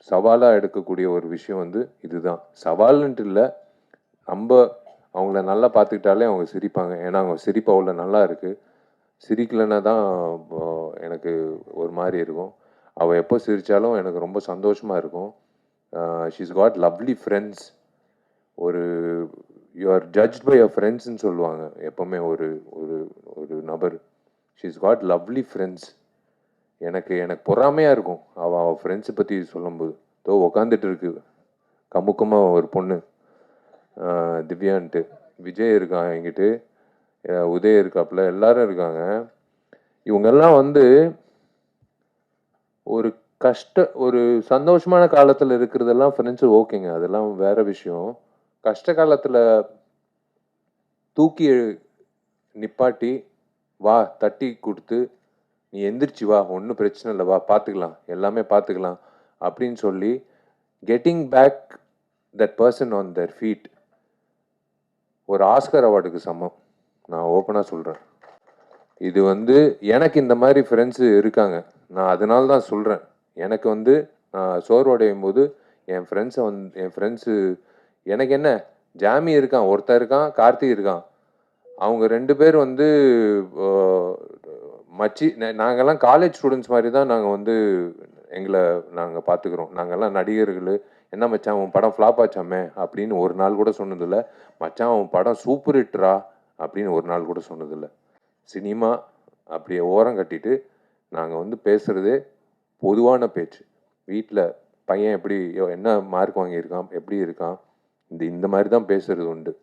சவாலாக எடுக்கக்கூடிய ஒரு விஷயம் வந்து இதுதான். சவால்ன்ட்டு இல்லை, நம்ம அவங்கள நல்லா பார்த்துக்கிட்டாலே அவங்க சிரிப்பாங்க. ஏன்னா அவங்க சிரிப்பு அவ்வளோ நல்லா இருக்குது. சிரிக்கலைன்னா தான் எனக்கு ஒரு மாதிரி இருக்கும். அவள் எப்போ சிரித்தாலும் எனக்கு ரொம்ப சந்தோஷமாக இருக்கும். She's got lovely friends. ஒரு you are judge by your ஃப்ரெண்ட்ஸ்ன்னு சொல்லுவாங்க எப்போவுமே ஒரு ஒரு ஒரு நபர். She's got lovely friends. எனக்கு பொறாமையாக இருக்கும் அவள் ஃப்ரெண்ட்ஸை பற்றி சொல்லும்போது. உக்காந்துட்டு இருக்கு கமுக்கமாக ஒரு பொண்ணு, திவ்யான்ட்டு. விஜய் இருக்கான் என்கிட்ட, உதய் இருக்காப்புல, எல்லாரும் இருக்காங்க. இவங்கெல்லாம் வந்து ஒரு சந்தோஷமான காலத்தில் இருக்கிறதெல்லாம் ஃப்ரெண்ட்ஸு ஓகேங்க, அதெல்லாம் வேற விஷயம். கஷ்ட காலத்தில் தூக்கி நிப்பாட்டி வா தட்டி கொடுத்து நீ எந்திரிச்சு வா, ஒன்றும் பிரச்சனை இல்லை, வா பார்த்துக்கலாம், எல்லாமே பார்த்துக்கலாம் அப்படின்னு சொல்லி getting back that person on their feet ஒரு ஆஸ்கர் அவார்டுக்கு சமம். நான் ஓப்பனாக சொல்கிறேன். இது வந்து எனக்கு இந்த மாதிரி ஃப்ரெண்ட்ஸு இருக்காங்க. நான் அதனால தான் சொல்கிறேன். எனக்கு வந்து நான் சோர்வடையும் போது என் ஃப்ரெண்ட்ஸு எனக்கு என்ன, ஜாமி இருக்கான், ஒருத்தர் இருக்கான், கார்த்தி இருக்கான். அவங்க 2 பேர் வந்து நாங்கெல்லாம் காலேஜ் ஸ்டூடெண்ட்ஸ் மாதிரி தான் நாங்கள் வந்து எங்களை நாங்கள் பார்த்துக்குறோம். நாங்கள்லாம் நடிகர்கள். என்ன மச்சான் உன் படம் ஃப்ளாப் ஆச்சாமே அப்படின்னு ஒரு நாள் கூட சொன்னதில்லை. மச்சான் உன் படம் சூப்பர் ஹிட்ரா அப்படின்னு ஒரு நாள் கூட சொன்னதில்லை. சினிமா அப்படியே ஓரம் கட்டிட்டு நாங்கள் வந்து பேசுகிறதே பொதுவான பேச்சு. வீட்டில் பையன் எப்படி என்ன மார்க் வாங்கியிருக்கான், எப்படி இருக்கான், இந்த மாதிரி தான் பேசுகிறது உண்டு.